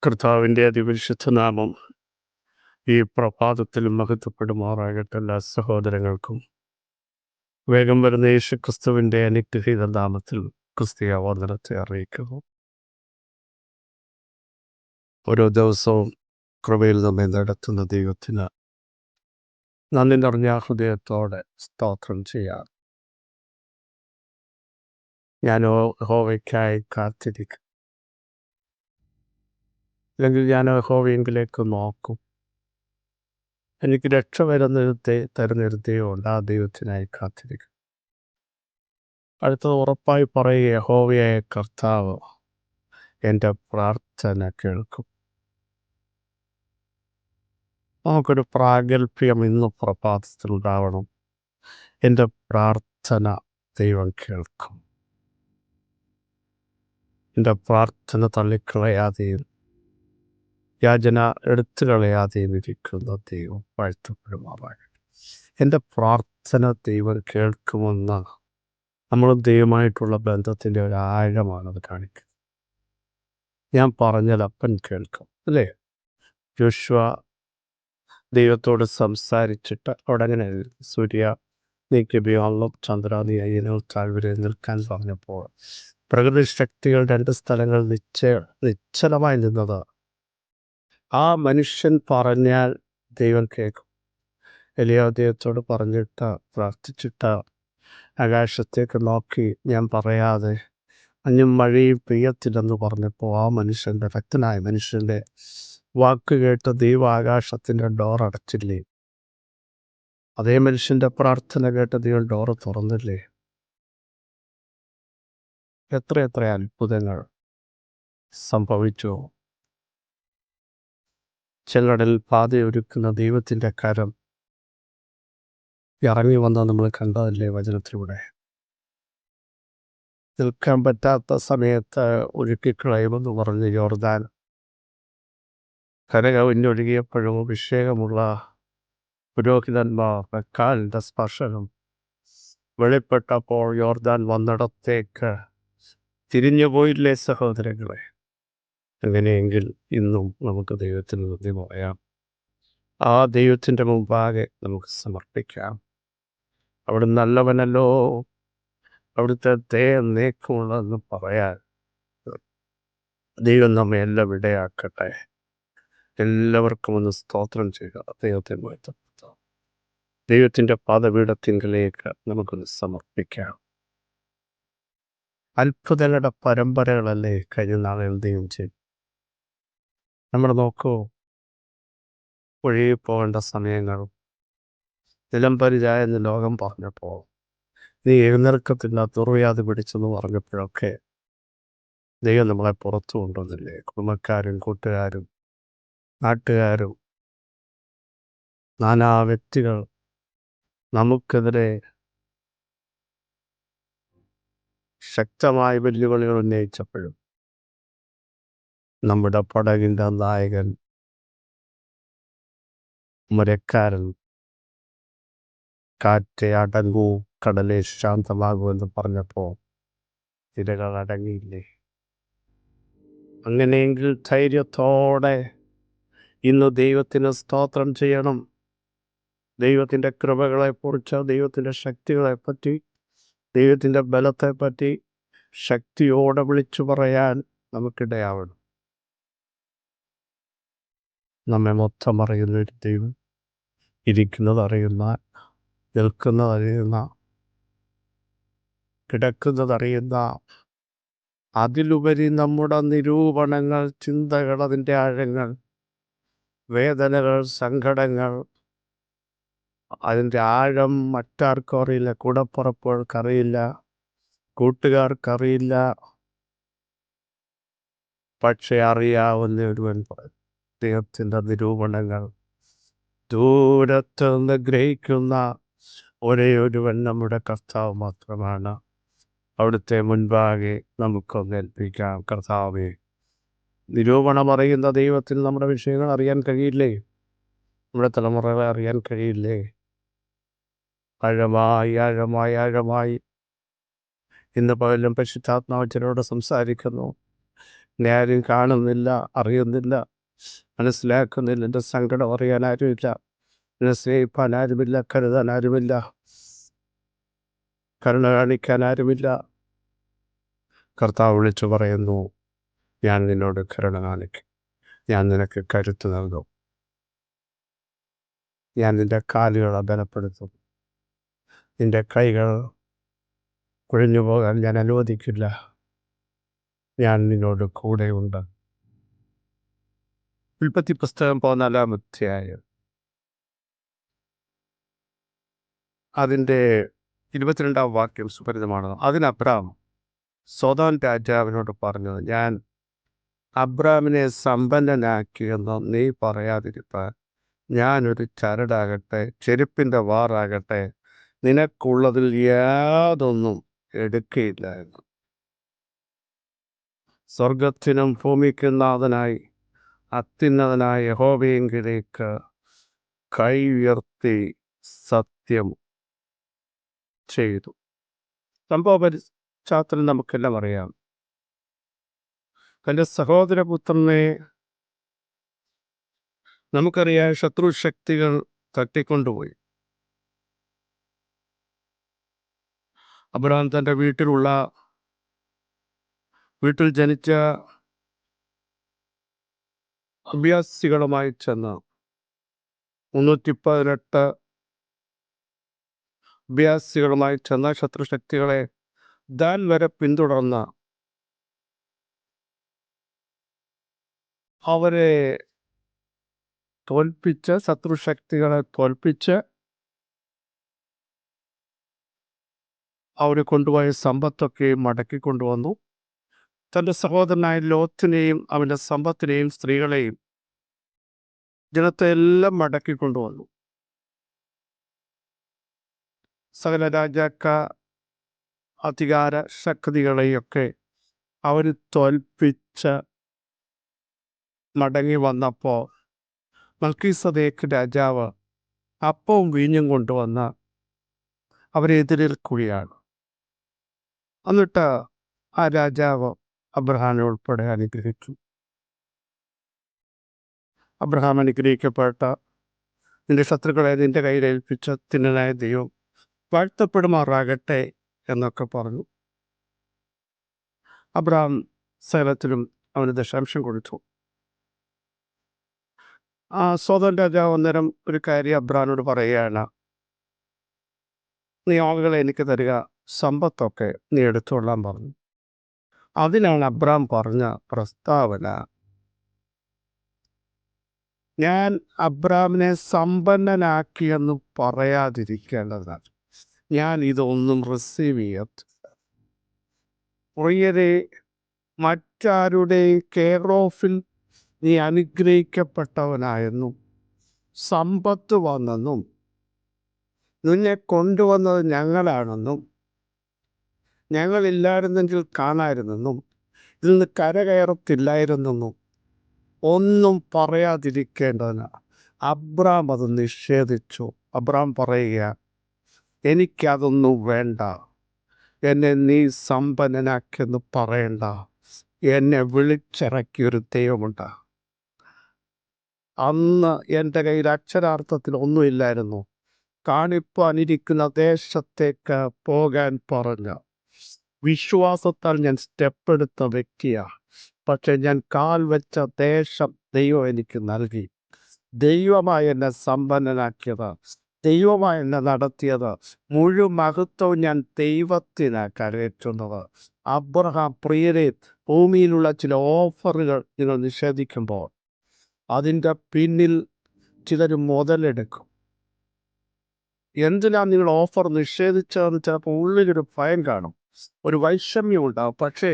കർത്താവിൻ്റെ അതിപരിശുദ്ധ നാമം ഈ പ്രഭാതത്തിൽ മഹത്വപ്പെടുമാറാകട്ടെ. എല്ലാ സഹോദരങ്ങൾക്കും വേഗം വരുന്ന യേശു ക്രിസ്തുവിൻ്റെ അനുഗ്രഹീത നാമത്തിൽ ക്രിസ്തീയ വന്ദനത്തെ അറിയിക്കുന്നു. ഓരോ ദിവസവും കൃപയിൽ നമ്മെ നടത്തുന്ന ദൈവത്തിന് നന്ദി നിറഞ്ഞ ഹൃദയത്തോടെ സ്തോത്രം ചെയ്യാം. ഞാൻ യഹോവയ്ക്കായി കാത്തിരിക്കും, അല്ലെങ്കിൽ ഞാൻ യഹോവയെങ്കിലേക്ക് നോക്കും. എനിക്ക് രക്ഷ തരുന്നൊരു ദൈവമുണ്ട്, ആ ദൈവത്തിനായി കാത്തിരിക്കും. അടുത്തത് ഉറപ്പായി പറയുക, യഹോവയായ കർത്താവ് എൻ്റെ പ്രാർത്ഥന കേൾക്കും. നമുക്കൊരു പ്രാഗൽഭ്യം ഇന്ന് പ്രഭാതത്തിൽ ഉണ്ടാവണം. എൻ്റെ പ്രാർത്ഥന ദൈവം കേൾക്കും. എൻ്റെ പ്രാർത്ഥന തള്ളിക്കളയാതെയും യാചന എടുത്തു കളയാതെയും ഇരിക്കുന്ന ദൈവം വാഴ്ത്തപ്പെടുമാറാകട്ടെ. എൻ്റെ പ്രാർത്ഥന ദൈവം കേൾക്കുമെന്ന് നമ്മൾ ദൈവമായിട്ടുള്ള ബന്ധത്തിൻ്റെ ഒരു ആഴമാണത് കാണിക്കുന്നത്. ഞാൻ പറഞ്ഞാൽ അപ്പൻ കേൾക്കും, അല്ലേ? യോശുവ ദൈവത്തോട് സംസാരിച്ചിട്ട് അവിടെ സൂര്യ നീ കിബിയോണിലും ചന്ദ്ര നീ അയ്യനോ താഴ്വരയിൽ നിൽക്കാൻ പറഞ്ഞപ്പോൾ പ്രകൃതി ശക്തികൾ രണ്ട് സ്ഥലങ്ങൾ നിശ്ചലമായി നിന്നത്. ആ മനുഷ്യൻ പറഞ്ഞാൽ ദൈവം കേൾക്കും. എലിയാ ദൈവത്തോട് പറഞ്ഞിട്ട് പ്രാർത്ഥിച്ചിട്ട് ആകാശത്തേക്ക് നോക്കി ഞാൻ പറയാതെ മഞ്ഞും മഴയും പെയ്യത്തില്ലെന്ന് പറഞ്ഞപ്പോൾ ആ മനുഷ്യൻ്റെ ഭക്തനായ മനുഷ്യൻ്റെ വാക്ക് കേട്ട് ദൈവം ആകാശത്തിൻ്റെ ഡോർ അടച്ചില്ലേ? അതേ മനുഷ്യൻ്റെ പ്രാർത്ഥന കേട്ട് ദൈവം ഡോറ് തുറന്നില്ലേ? എത്ര അത്ഭുതങ്ങൾ സംഭവിച്ചു. ചെങ്കടലിൽ പാതയൊരുക്കുന്ന ദൈവത്തിൻ്റെ കരം ഇറങ്ങി വന്ന നമ്മൾ കണ്ടതല്ലേ വചനത്തിലൂടെ. നിൽക്കാൻ പറ്റാത്ത സമയത്ത് ഒഴുക്കിക്കളയുമെന്ന് പറഞ്ഞ് യോർദാൻ കരകവിഞ്ഞൊഴുകിയപ്പോഴും അഭിഷേകമുള്ള പുരോഹിതന്മാർ കാലിൻ്റെ സ്പർശനം വെളിപ്പെട്ടപ്പോൾ യോർദാൻ വന്നിടത്തേക്ക് തിരിഞ്ഞു പോയില്ലേ സഹോദരങ്ങളെ? അങ്ങനെയെങ്കിൽ ഇന്നും നമുക്ക് ദൈവത്തിന് നന്ദി പറയാം. ആ ദൈവത്തിൻ്റെ മുമ്പാകെ നമുക്ക് സമർപ്പിക്കാം. അവിടെ നല്ലവനല്ലോ, അവിടുത്തെ ദയ നീക്കമുള്ളതെന്ന് പറയാൻ ദൈവം നമ്മെ എല്ലാം ഇടയാക്കട്ടെ. എല്ലാവർക്കും ഒന്ന് സ്തോത്രം ചെയ്യുക. ദൈവത്തെ വാഴ്ത്തപ്പെടുത്താം. ദൈവത്തിൻ്റെ പാദപീഠത്തിങ്കിലേക്ക് നമുക്കൊന്ന് സമർപ്പിക്കാം. അത്ഭുതങ്ങളുടെ പരമ്പരകളല്ലേ കഴിഞ്ഞ നാളുകൾ ദൈവം ചെയ്തു. നമ്മൾ നോക്കൂ, ഒഴുകി പോകേണ്ട സമയങ്ങൾ നിലംപരിചായെന്ന് ലോകം പറഞ്ഞപ്പോൾ, നീ എഴുന്നേൽക്കത്തില്ല ദുർവ്യാധി പിടിച്ചെന്ന് പറഞ്ഞപ്പോഴൊക്കെ ദൈവം നമ്മളെ പുറത്തു കൊണ്ടുവന്നില്ലേ? കുടുംബക്കാരും കൂട്ടുകാരും നാട്ടുകാരും നാനാ വ്യക്തികൾ നമുക്കെതിരെ ശക്തമായ വെല്ലുവിളികൾ ഉന്നയിച്ചപ്പോഴും നമ്മുടെ പടകിൻ്റെ നായകൻ മുരക്കാരൻ കാറ്റെ അടങ്ങൂ കടലെ ശാന്തമാകുമെന്ന് പറഞ്ഞപ്പോൾ തിരകൾ അടങ്ങിയില്ലേ? അങ്ങനെയെങ്കിൽ ധൈര്യത്തോടെ ഇന്ന് ദൈവത്തിന് സ്തോത്രം ചെയ്യണം. ദൈവത്തിൻ്റെ കൃപകളെക്കുറിച്ച്, ദൈവത്തിൻ്റെ ശക്തികളെപ്പറ്റി, ദൈവത്തിൻ്റെ ബലത്തെപ്പറ്റി ശക്തിയോടെ വിളിച്ചു പറയാൻ നമുക്കിടയാവണം. നമ്മെ മൊത്തം അറിയുന്ന ഒരു ദൈവം, ഇരിക്കുന്നത് അറിയുന്ന, നിൽക്കുന്നത് അറിയുന്ന, കിടക്കുന്നത് അറിയുന്ന, അതിലുപരി നമ്മുടെ നിരൂപണങ്ങൾ, ചിന്തകൾ, അതിൻ്റെ ആഴങ്ങൾ, വേദനകൾ, സങ്കടങ്ങൾ, അതിൻ്റെ ആഴം മറ്റാർക്കും അറിയില്ല. കൂടപ്പുറപ്പുകൾക്കറിയില്ല, കൂട്ടുകാർക്കറിയില്ല. പക്ഷെ അറിയാവുന്ന ഒരുവൻ പറയും. ദൈവത്തിൻ്റെ നിരൂപണങ്ങൾ ദൂരത്ത് നിന്ന് ഗ്രഹിക്കുന്ന ഒരേ ഒരുവൻ നമ്മുടെ കർത്താവ് മാത്രമാണ്. അവിടുത്തെ മുൻപാകെ നമുക്കൊന്ന് ഏൽപ്പിക്കാം. കർത്താവേ, നിരൂപണം അറിയുന്ന ദൈവത്തിൽ നമ്മുടെ വിഷയങ്ങൾ അറിയാൻ കഴിയില്ലേ? നമ്മുടെ തലമുറകളെ അറിയാൻ കഴിയില്ലേ? ആഴമായി ആഴമായി ആഴമായി ഇന്ന് പകലും പരിശുദ്ധാത്മാവ് ചിലരോട് സംസാരിക്കുന്നു. എന്നെ ആരും കാണുന്നില്ല, അറിയുന്നില്ല, മനസ്സിലാക്കുന്നില്ല. എൻ്റെ സങ്കടം അറിയാൻ ആരുമില്ല, എന്നെ സ്നേഹിപ്പാൻ ആരുമില്ല, കരുതാൻ ആരുമില്ല, കരുണ കാണിക്കാൻ ആരുമില്ല. കർത്താവ് വിളിച്ചു പറയുന്നു, ഞാൻ നിന്നോട് കരുണ കാണിക്കും, ഞാൻ നിനക്ക് കരുത്ത് നൽകും, ഞാൻ നിൻ്റെ കാലുകളെ ബലപ്പെടുത്തും, നിൻ്റെ കൈകൾ കുഴഞ്ഞു പോകാൻ ഞാൻ അനുവദിക്കില്ല, ഞാൻ നിന്നോട് കൂടെയുണ്ട്. ഉൽപ്പത്തി പുസ്തകം 14-ാം അധ്യായം അതിൻ്റെ 22-ാം വാക്യം സുപരിതമാണ്. അതിന് അബ്രാം സോദോം രാജാവിനോട് പറഞ്ഞത്, ഞാൻ അബ്രാമിനെ സമ്പന്നനാക്കിയെന്ന് നീ പറയാതിരിപ്പാൻ ഞാനൊരു ചരടാകട്ടെ, ചെരുപ്പിൻ്റെ വാറാകട്ടെ, നിനക്കുള്ളതിൽ യാതൊന്നും എടുക്കയില്ല എന്ന്. സ്വർഗത്തിനും ഭൂമിക്കും നാഥനായി അത്യുന്നതനായ യഹോവയെങ്കിലേക്ക് കൈ ഉയർത്തി സത്യം ചെയ്തു. സംഭവ പശ്ചാത്തലം നമുക്കെല്ലാം അറിയാം. തൻ്റെ സഹോദരപുത്രനെ നമുക്കറിയാം, ശത്രുശക്തികൾ തട്ടിക്കൊണ്ടുപോയി. അബ്രഹാം തൻ്റെ വീട്ടിൽ ജനിച്ച അഭ്യാസികളുമായി ചെന്ന് 318 അഭ്യാസികളുമായി ചെന്ന ശത്രുശക്തികളെ ദാൻ വരെ പിന്തുടർന്ന് അവരെ തോൽപ്പിച്ച്, ശത്രുശക്തികളെ തോൽപ്പിച്ച് അവർ കൊണ്ടുപോയ സമ്പത്തൊക്കെയും മടക്കിക്കൊണ്ടുവന്നു. തൻ്റെ സഹോദരനായ ലോത്തിനെയും അവൻ്റെ സമ്പത്തിനെയും സ്ത്രീകളെയും ജനത്തെ എല്ലാം മടക്കിക്കൊണ്ടുവന്നു. സകല അധികാര ശക്തികളെയൊക്കെ അവർ തോൽപ്പിച്ച് മടങ്ങി വന്നപ്പോൾ മൽക്കീസദേക്ക് രാജാവ് അപ്പവും വീഞ്ഞും കൊണ്ടുവന്ന് അവരെ എതിരേൽക്കുകയാണ്. എന്നിട്ട് ആ രാജാവ് അബ്രഹാമിനെ ഉൾപ്പെടെ അനുഗ്രഹിച്ചു. അബ്രഹാം അനുഗ്രഹിക്കപ്പെട്ട, നിന്റെ ശത്രുക്കളെ നിന്റെ കയ്യിൽ ഏൽപ്പിച്ച തിന്നനായ ദൈവം വാഴ്ത്തപ്പെടുമാറാകട്ടെ എന്നൊക്കെ പറഞ്ഞു. അബ്രഹാം സകലത്തിലും അവന് ദശാംശം കൊടുത്തു. സോദോം രാജാവ് അന്നേരം ഒരു കാര്യം അബ്രഹാമിനോട് പറയുകയാണ്, നീ ആളുകളെ എനിക്ക് തരിക, സമ്പത്തൊക്കെ നീ എടുത്തുകൊള്ളാൻ പറഞ്ഞു. അതിനാണ് അബ്രഹാം പറഞ്ഞ പ്രസ്താവന, ഞാൻ അബ്രഹാമിനെ സമ്പന്നനാക്കിയെന്ന് പറയാതിരിക്കേണ്ടതാണ്, ഞാൻ ഇതൊന്നും റിസീവ് ചെയ്യത്തില്ല. പ്രിയരെ, മറ്റാരുടെ കെയർ ഓഫിൽ നീ അനുഗ്രഹിക്കപ്പെട്ടവനായെന്നും സമ്പത്ത് വന്നെന്നും നിന്നെ കൊണ്ടുവന്നത് ഞങ്ങളാണെന്നും ഞങ്ങളില്ലായിരുന്നെങ്കിൽ കാണായിരുന്നെന്നും ഇതിൽ നിന്ന് കരകയറത്തില്ലായിരുന്നെന്നും ഒന്നും പറയാതിരിക്കേണ്ടതിന് അബ്രാം അത് നിഷേധിച്ചു. അബ്രാം പറയുക, എനിക്കതൊന്നും വേണ്ട, എന്നെ നീ സമ്പന്നനാക്കിയെന്ന് പറയണ്ട, എന്നെ വിളിച്ചിറക്കിയൊരു ദൈവമുണ്ട്. അന്ന് എൻ്റെ കയ്യിൽ അക്ഷരാർത്ഥത്തിൽ ഒന്നുമില്ലായിരുന്നു. കാണിപ്പാനിരിക്കുന്ന ദേശത്തേക്ക് പോകാൻ പറഞ്ഞ വിശ്വാസത്താൽ ഞാൻ സ്റ്റെപ്പ് എടുത്ത വ്യക്തിയാണ്. പക്ഷെ ഞാൻ കാൽ വെച്ച ദേശം ദൈവം എനിക്ക് നൽകി. ദൈവമായി എന്നെ സമ്പന്നനാക്കിയത്, ദൈവമായി എന്നെ നടത്തിയത്, മുഴുവൻ മഹത്വവും ഞാൻ ദൈവത്തിനാണ് കരയറ്റുന്നത്. അബ്രഹാം, പ്രിയരെ, ഭൂമിയിലുള്ള ചില ഓഫറുകൾ നിങ്ങൾ നിഷേധിക്കുമ്പോൾ അതിൻ്റെ പിന്നിൽ ചിലർ മുതലെടുക്കും. എന്തിനാ നിങ്ങൾ ഓഫർ നിഷേധിച്ചതെന്ന് ചിലപ്പോൾ ഉള്ളിലൊരു ഭയം കാണും, ഒരു വൈഷമ്യം ഉണ്ടാകും. പക്ഷേ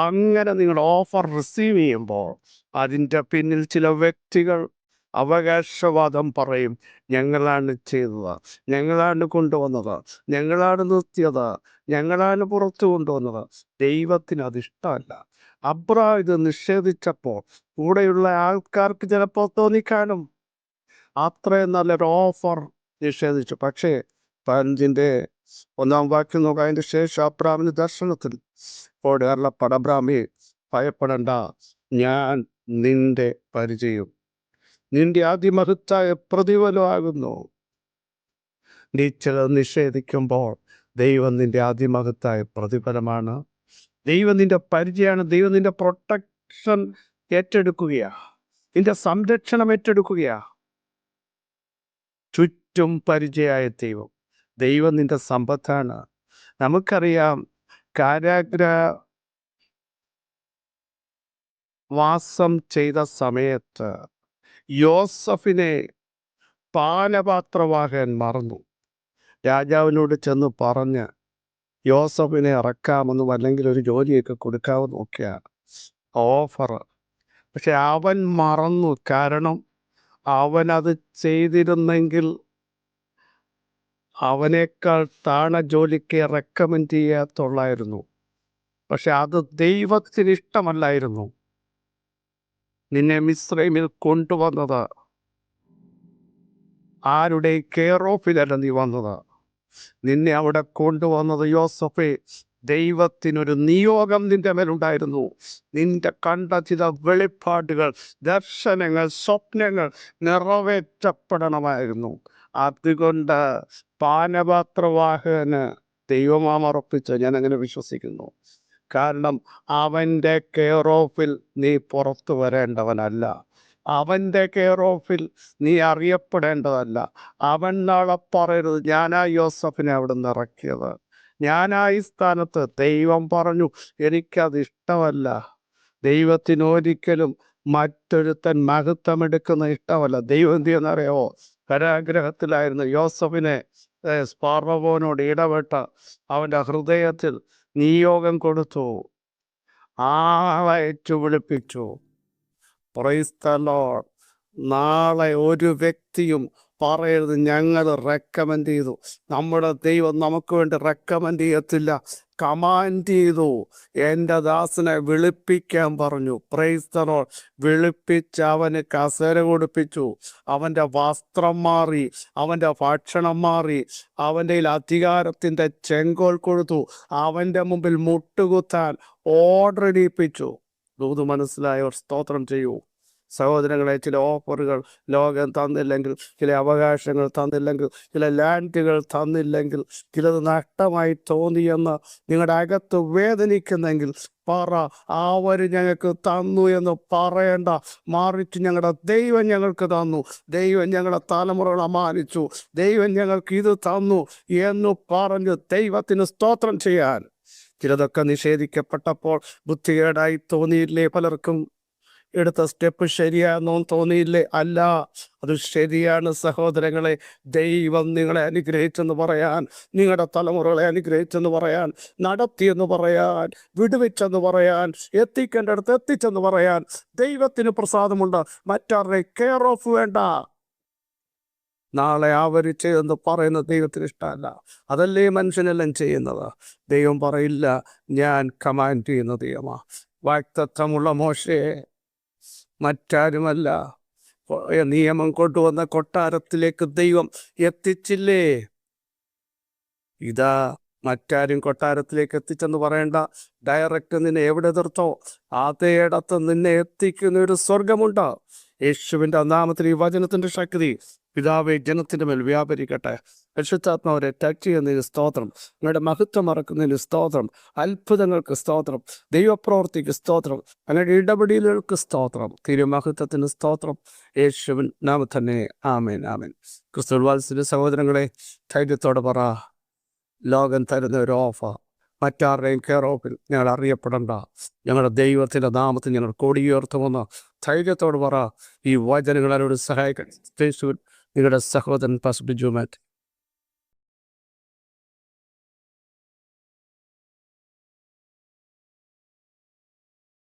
അങ്ങനെ നിങ്ങൾ ഓഫർ റിസീവ് ചെയ്യുമ്പോൾ അതിൻ്റെ പിന്നിൽ ചില വ്യക്തികൾ അവകാശവാദം പറയും, ഞങ്ങളാണ് ചെയ്തത്, ഞങ്ങളാണ് കൊണ്ടുവന്നത്, ഞങ്ങളാണ് നിർത്തിയത്, ഞങ്ങളാണ് പുറത്തു കൊണ്ടുവന്നത്. ദൈവത്തിന് അതിഷ്ടമല്ല. അബ്രഹാം ഇത് നിഷേധിച്ചപ്പോൾ കൂടെയുള്ള ആൾക്കാർക്ക് ചിലപ്പോൾ തോന്നിക്കാണും, അത്രയും നല്ലൊരു ഓഫർ നിഷേധിച്ചു. പക്ഷേ 15-ാം വാക്യം നോക്കാം. അതിൻ്റെ ശേഷം അബ്രാമിന് ദർശനത്തിൽ അബ്രാമേ, ഭയപ്പെടണ്ട, ഞാൻ നിന്റെ പരിചയം, നിന്റെ അതിമഹത്തായ പ്രതിഫലമാകുന്നു. നീ ചിലത് നിഷേധിക്കുമ്പോൾ ദൈവം നിന്റെ അതിമഹത്തായ പ്രതിഫലമാണ്. ദൈവം നിന്റെ പരിചയമാണ്. ദൈവം നിന്റെ പ്രൊട്ടക്ഷൻ ഏറ്റെടുക്കുകയാ, നിന്റെ സംരക്ഷണം ഏറ്റെടുക്കുകയാ. ചുറ്റും പരിചയമായ ദൈവം. ദൈവം നിന്റെ സമ്പത്താണ്. നമുക്കറിയാം, കാരാഗ്രഹവാസം ചെയ്ത സമയത്ത് യോസഫിനെ പാനപാത്രവാഹകൻ മറന്നു. രാജാവിനോട് ചെന്ന് പറഞ്ഞ് യോസഫിനെ ഇറക്കാമെന്നും അല്ലെങ്കിൽ ഒരു ജോലിയൊക്കെ കൊടുക്കാമെന്നും ഒക്കെയാണ് ഓഫർ. പക്ഷെ അവൻ മറന്നു. കാരണം അവനത് ചെയ്തിരുന്നെങ്കിൽ അവനേക്കാൾ താണ ജോലിക്ക് റെക്കമെൻഡ് ചെയ്യാത്തുള്ളായിരുന്നു. പക്ഷെ അത് ദൈവത്തിന് ഇഷ്ടമല്ലായിരുന്നു. നിന്നെ മിസ്രൈമിൽ കൊണ്ടുവന്നത് ആരുടെ കെയർ ഓഫിലല്ല നീ വന്നത്. നിന്നെ അവിടെ കൊണ്ടുവന്നത് യോസഫേ, ദൈവത്തിനൊരു നിയോഗം നിന്റെ മേലുണ്ടായിരുന്നു. നിന്റെ കണ്ട ചില വെളിപ്പാടുകൾ, ദർശനങ്ങൾ, സ്വപ്നങ്ങൾ നിറവേറ്റപ്പെടണമായിരുന്നു. അതുകൊണ്ട് പാനപാത്രവാഹകന് ദൈവമാമർപ്പിച്ച് ഞാൻ അങ്ങനെ വിശ്വസിക്കുന്നു. കാരണം അവൻ്റെ കെയർ ഓഫിൽ നീ പുറത്തു വരേണ്ടവനല്ല. അവൻ്റെ കെയർ ഓഫിൽ നീ അറിയപ്പെടേണ്ടതല്ല. അവൻ നാളെ പറയരുത്, ഞാനാ യോസഫിനെ അവിടെ നിന്ന് ഇറക്കിയത്, ഞാനായി സ്ഥാനത്ത്. ദൈവം പറഞ്ഞു, എനിക്കത് ഇഷ്ടമല്ല. ദൈവത്തിനൊരിക്കലും മറ്റൊരുത്തൻ മഹത്വമെടുക്കുന്ന ഇഷ്ടമല്ല. ദൈവം എന്ത് ചെയ്യുന്നറിയാവോ? കാരാഗ്രഹത്തിലായിരുന്നു യോസഫിനെ ഫറവോനോട് ഇടപെട്ട അവൻ്റെ ഹൃദയത്തിൽ നിയോഗം കൊടുത്തു, ആളയച്ചു വിളിപ്പിച്ചു. Praise the Lord. നാളെ ഒരു വ്യക്തിയും പറയരുത് ഞങ്ങൾ റെക്കമെൻഡ് ചെയ്തു. നമ്മുടെ ദൈവം നമുക്ക് വേണ്ടി റെക്കമെൻഡ് ചെയ്യത്തില്ല, കമാൻഡ് ചെയ്തു. എൻ്റെ ദാസനെ വിളിപ്പിക്കാൻ പറഞ്ഞു. Praise the Lord. വിളിപ്പിച്ച് അവന് കസേര കൊടുപ്പിച്ചു, അവൻ്റെ വസ്ത്രം മാറി, അവൻ്റെ ഭക്ഷണം മാറി, അവൻ്റെ അധികാരത്തിൻ്റെ ചെങ്കോൽ കൊടുത്തു, അവൻ്റെ മുമ്പിൽ മുട്ടുകുത്താൻ ഓർഡർ ഇടിപ്പിച്ചു. ദൂത് മനസ്സിലായവർ സ്തോത്രം ചെയ്യൂ. സഹോദരങ്ങളെ, ചില ഓഫറുകൾ ലോകം തന്നില്ലെങ്കിൽ, ചില അവകാശങ്ങൾ തന്നില്ലെങ്കിൽ, ചില ലാൻഡുകൾ തന്നില്ലെങ്കിൽ, ചിലത് നഷ്ടമായി തോന്നിയെന്ന് നിങ്ങളുടെ അകത്ത് വേദനിക്കുന്നെങ്കിൽ പറ, അവർ ഞങ്ങൾക്ക് തന്നു എന്ന് പറയണ്ട. മറിച്ച് ഞങ്ങളുടെ ദൈവം ഞങ്ങൾക്ക് തന്നു, ദൈവം ഞങ്ങളുടെ തലമുറകളെ മാനിച്ചു, ദൈവം ഞങ്ങൾക്ക് ഇത് തന്നു എന്ന് പറഞ്ഞ് ദൈവത്തിന് സ്തോത്രം ചെയ്യാൻ. ചിലതൊക്കെ നിഷേധിക്കപ്പെട്ടപ്പോൾ ബുദ്ധികേടായി തോന്നിയില്ലേ? പലർക്കും എടുത്ത സ്റ്റെപ്പ് ശരിയാണെന്നോ തോന്നിയില്ലേ? അല്ല, അത് ശരിയാണ് സഹോദരങ്ങളെ. ദൈവം നിങ്ങളെ അനുഗ്രഹിച്ചെന്ന് പറയാൻ, നിങ്ങളുടെ തലമുറകളെ അനുഗ്രഹിച്ചെന്ന് പറയാൻ, നടത്തിയെന്ന് പറയാൻ, വിടുവിച്ചെന്ന് പറയാൻ, എത്തിക്കേണ്ടടുത്ത് എത്തിച്ചെന്ന് പറയാൻ ദൈവത്തിന് പ്രസാദമുണ്ട്. മറ്റാരുടെ കെയർ ഓഫ് വേണ്ട. നാളെ അവർ ചെയ്തെന്ന് പറയുന്നത് ദൈവത്തിന് ഇഷ്ടമല്ല. അതല്ലേ മനുഷ്യനെല്ലാം ചെയ്യുന്നത്. ദൈവം പറയില്ല, ഞാൻ കമാൻഡ് ചെയ്യുന്ന ദൈവമാ. വാക്തത്വമുള്ള മോശയെ മറ്റാരുമല്ല, നിയമം കൊണ്ടുവന്ന കൊട്ടാരത്തിലേക്ക് ദൈവം എത്തിച്ചില്ലേ? ഇതാ മറ്റാരും കൊട്ടാരത്തിലേക്ക് എത്തിച്ചെന്ന് പറയണ്ട. ഡയറക്റ്റ് നിന്നെ എവിടെ എതിർത്തോ അതേ ഇടത്ത് നിന്നെ എത്തിക്കുന്ന ഒരു സ്വർഗമുണ്ട്. യേശുവിൻ്റെ നാമത്തിൽ ഈ വചനത്തിൻ്റെ ശക്തി പിതാവേ ജനത്തിൻ്റെ മേൽ വ്യാപരിക്കട്ടെ. പരിശുദ്ധാത്മാവരെ ടച്ച് ചെയ്യുന്നതിന് സ്തോത്രം, നിങ്ങളുടെ മഹത്വം മറക്കുന്നതിന് സ്തോത്രം, അത്ഭുതങ്ങൾക്ക് സ്തോത്രം, ദൈവപ്രവർത്തിക്ക് സ്തോത്രം, അങ്ങയുടെ ഇടപെടലുകൾക്ക് സ്തോത്രം, തിരുമഹത്വത്തിന് സ്തോത്രം. യേശുവിൻ നാമത്തിൽ തന്നെ ആമേൻ, ആമേൻ. ക്രിസ്തു വാത്സല്യ സഹോദരങ്ങളെ, ധൈര്യത്തോടെ പറ, ലോകം തരുന്ന ഒരു ഓഫർ മറ്റാരുടെയും കെയർ ഓഫിൽ ഞങ്ങൾ അറിയപ്പെടണ്ട. ഞങ്ങളുടെ ദൈവത്തിൻ്റെ നാമത്തിൽ ഞങ്ങൾ കൊടിയുയർത്തുമെന്ന് ധൈര്യത്തോട് പറ. ഈ വചനങ്ങളോട് സഹായിക്കാൻ നിങ്ങളുടെ സഹോദരൻ പാസ്റ്റർ ബിജു മാത്യു.